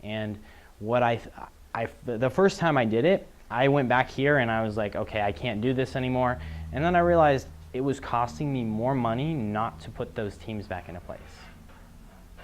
And what the first time I did it, I went back here and I was like, okay, I can't do this anymore. And then I realized it was costing me more money not to put those teams back into place.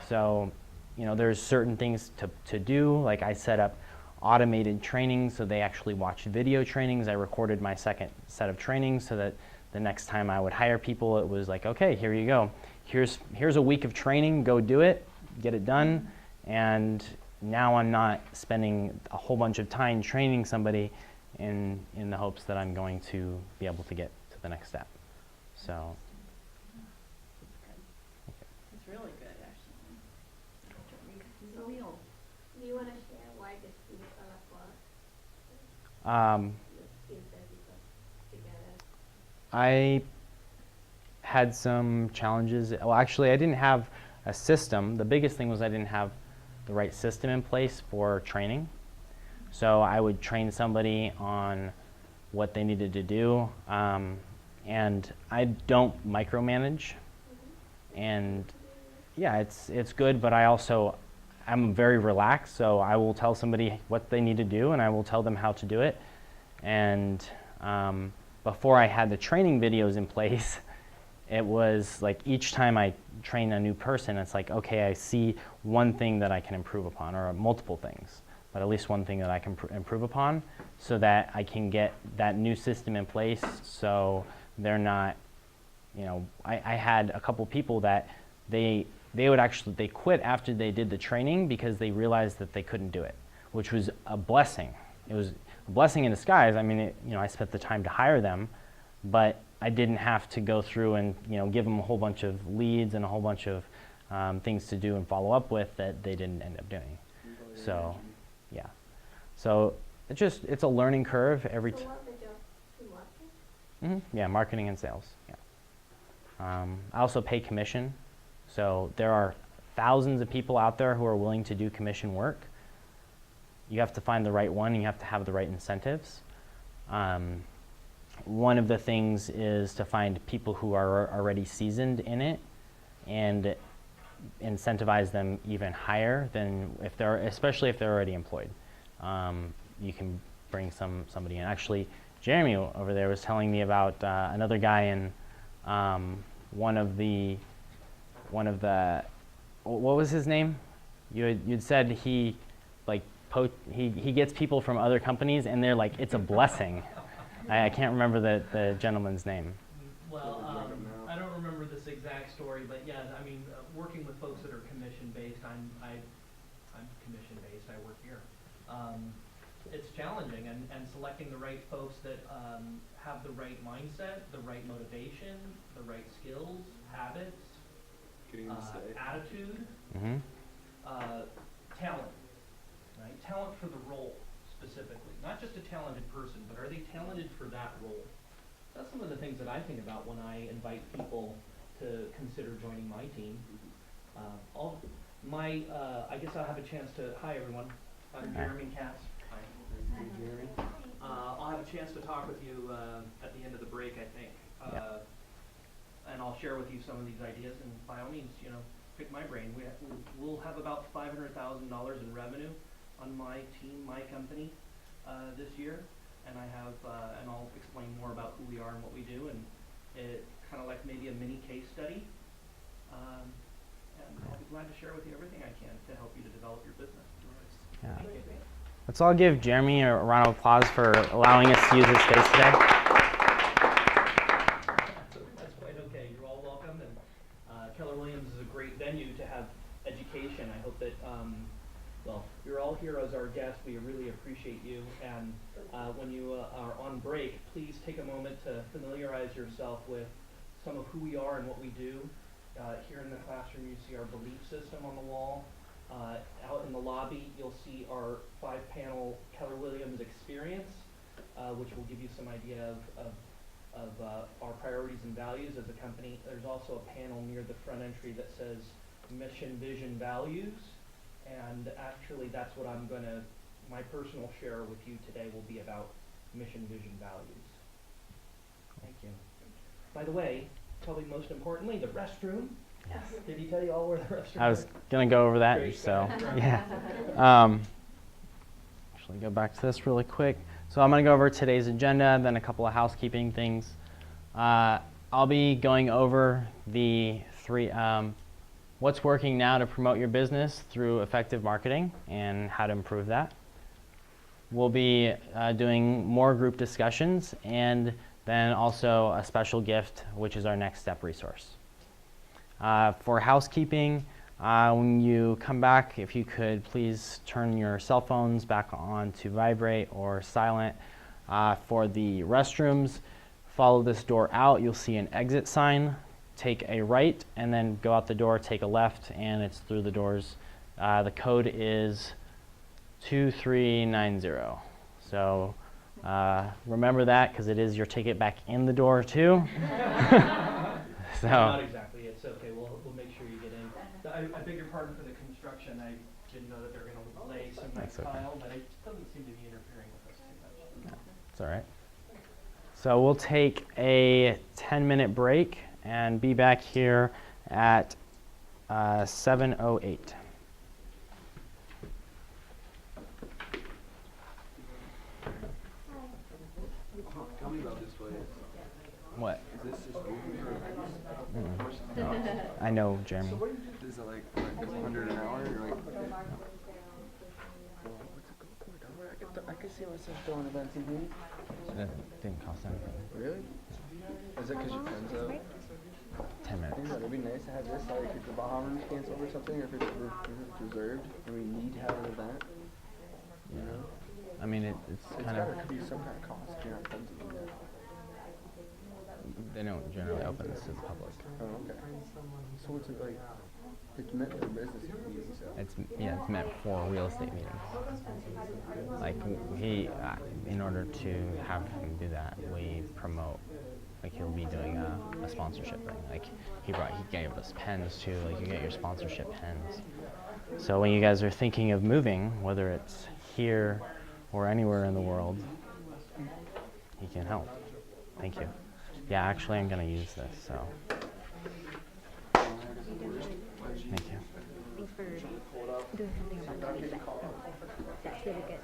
So, there's certain things to do. Like I set up automated trainings so they actually watch video trainings. I recorded my second set of trainings so that the next time I would hire people, it was like, okay, here you go. Here's a week of training, go do it, get it done. And now I'm not spending a whole bunch of time training somebody in the hopes that I'm going to be able to get to the next step. So. It's really good, actually. So, do you want to share why the skills are Um, the skills that you put together? I had some challenges. Well, actually, I didn't have a system. The biggest thing was I didn't have the right system in place for training. So I would train somebody on what they needed to do, and I don't micromanage. And yeah, it's good, but I'm very relaxed, so I will tell somebody what they need to do, and I will tell them how to do it. And before I had the training videos in place, it was like each time I train a new person, it's like, okay, I see one thing that I can improve upon, or multiple things, but at least one thing that I can improve upon, so that I can get that new system in place so they're not, I had a couple people that they quit after they did the training because they realized that they couldn't do it, which was a blessing. It was a blessing in disguise. I mean, I spent the time to hire them, but I didn't have to go through and give them a whole bunch of leads and a whole bunch of things to do and follow up with that they didn't end up doing. So, yeah. So it's a learning curve every time. So what the job to market? Yeah, marketing and sales. Yeah. I also pay commission. So there are thousands of people out there who are willing to do commission work. You have to find the right one. You have to have the right incentives. One of the things is to find people who are already seasoned in it and incentivize them even higher than especially if they're already employed. You can bring somebody in. Actually, Jeremy over there was telling me about another guy in one of the what was his name? You'd said he gets people from other companies and they're like, it's a blessing. I can't remember the gentleman's name. Well, I don't remember this exact story, but yeah, I mean, working with folks that are commission-based, I'm commission-based, I work here. It's challenging, and selecting the right folks that have the right mindset, the right motivation, the right skills, habits, attitude, talent, right? Talent for the role. Specifically, not just a talented person, but are they talented for that role? That's some of the things that I think about when I invite people to consider joining my team. I guess I'll have a chance to, hi everyone, I'm Jeremy Katz. Hi, Jeremy. I'll have a chance to talk with you at the end of the break, I think. And I'll share with you some of these ideas, and by all means, pick my brain. We'll have about $500,000 in revenue on my team, my company, this year, and and I'll explain more about who we are and what we do, and it kind of like maybe a mini case study. And I'll be glad to share with you everything I can to help you to develop your business. Yeah. Thank you. Let's all give Jeremy a round of applause for allowing us to use his space today. That's quite okay. You're all welcome, and Keller Williams is a great venue to have education. I hope that you're all here as our guests. We really appreciate you, and when you are on break, please take a moment to familiarize yourself with some of who we are and what we do. Here in the classroom, you see our belief system on the wall. Out in the lobby, you'll see our 5-panel Keller Williams experience, which will give you some idea of our priorities and values as a company. There's also a panel near the front entry that says mission, vision, values. And actually, that's what my personal share with you today will be about mission, vision, values. Thank you. By the way, probably most importantly, the restroom Yes. Did he tell you all where the restrooms I was are? gonna go over that, Great. so yeah. Actually, go back to this really quick. So I'm gonna go over today's agenda, then a couple of housekeeping things. I'll be going over the three, what's working now to promote your business through effective marketing and how to improve that. We'll be doing more group discussions and then also a special gift, which is our next step resource. For housekeeping, when you come back, if you could please turn your cell phones back on to vibrate or silent. For the restrooms, follow this door out. You'll see an exit sign. Take a right and then go out the door, take a left, and it's through the doors. The code is 2390. So remember that because it is your ticket back in the door too. So. Not exactly. It's okay. We'll make sure you get in. I beg your pardon for the construction. I didn't know that they were going to lay some nice That's okay. tile, but it doesn't seem to be interfering with us too much. It's all right. So we'll take a 10-minute break and be back here at 7:08. Tell me about this place. What? Is this just moving for No, I know, Jeremy. So what do you do? Is it like 100 an hour? Or like, I can see myself throwing events and things. It didn't cost anything. Really? Is it because your friends though? 10 I minutes. think that it'd be nice to have this, like if the Bahamas cancel or something, or if it's reserved, and we need to have an event. You know? I mean, it's It's kind gotta of, be some kind of cost. You're not friends with them. they don't generally open this to the public. Oh, okay. So it's like, it's meant for business meetings, so. It's meant for real estate meetings. Like in order to have him do that, we promote. Like he'll be doing a sponsorship thing. Like he gave us pens too. Like you get your sponsorship pens. So when you guys are thinking of moving, whether it's here or anywhere in the world, he can help. Thank you. Yeah, actually, I'm gonna use this. So. Thank you. Thanks for doing something about that feedback. That's really good.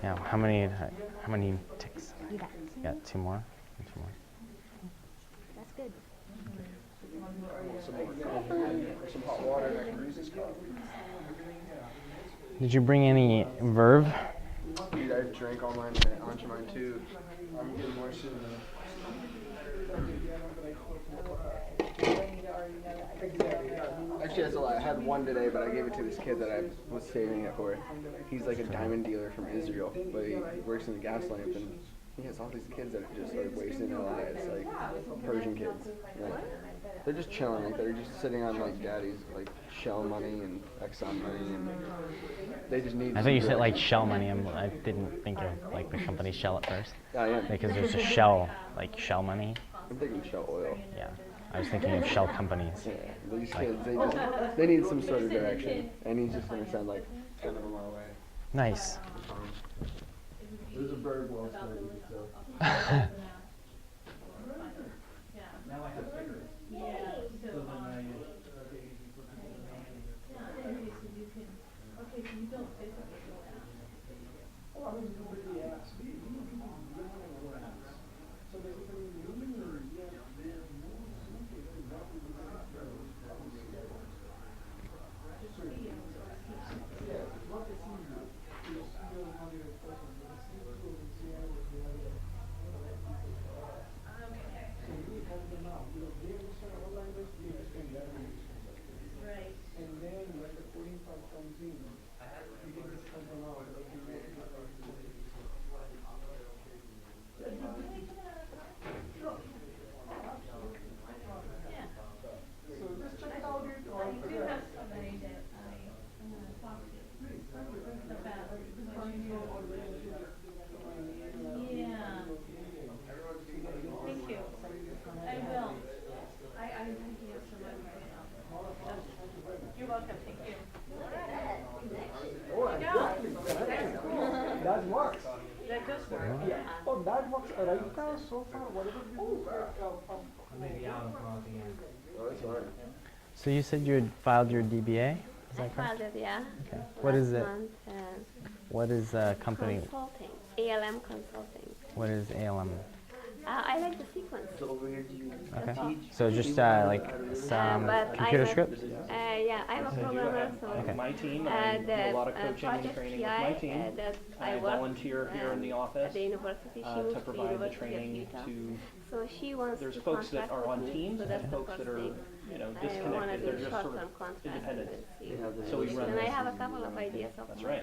Yeah. How many ticks? You got You got two more. Two more. That's good. Some hot water and I can grease this cup. Did you bring any Verve? Dude, I drank all mine onto mine too. I'm getting more soon Actually, that's a lie. I had one today, but I gave it to this kid that I was saving it for. He's like a diamond dealer from Israel, but he works in the gas lamp, and he has all these kids that are just like wasting their lives, like Persian kids. Like, they're just chilling, like they're just sitting on like daddy's like Shell money and Exxon money, and they just need. I thought you some said drugs. like Shell money. I didn't think of like the company Shell at first I am. because there's a Shell like Shell money. I'm thinking Shell oil. Yeah, I was thinking of Shell companies. Yeah, these kids, they need some sort of direction, and he's just gonna send like 10 of them our way. Nice. There's a bird well studied, so. Now I have stickers. Yeah, So then I. okay, so you can, okay, so you don't physically go out. Right. I do have somebody that I'm gonna talk to about what you do. Yeah. Thank you. I will. I'm thinking of someone right now. You're welcome, thank you. That works. That does work. Oh, that works right now. So far, whatever we do. Maybe out of Oh, that's fine. So you said you had filed your DBA? Is I that correct? filed it, yeah. Okay. What is last it? month, What is the company? Consulting, ALM Consulting. What is ALM? I like the sequence. Okay. So just like some but computer I'm a- scripts? Yeah, I'm a So I do programmer, have so Okay. my team, and I do a the lot of coaching and project training with PI my team. that I I work volunteer here in the office at the university. She to moved to provide the University of training Utah. to, So she wants there's to folks that contract are on with me, teams so and that's the folks first that are, thing. you know, I want to disconnected, do they're just sort short-term of contract independent. and see Yeah, what So we it is. run And I this. have a couple of ideas of That's my right.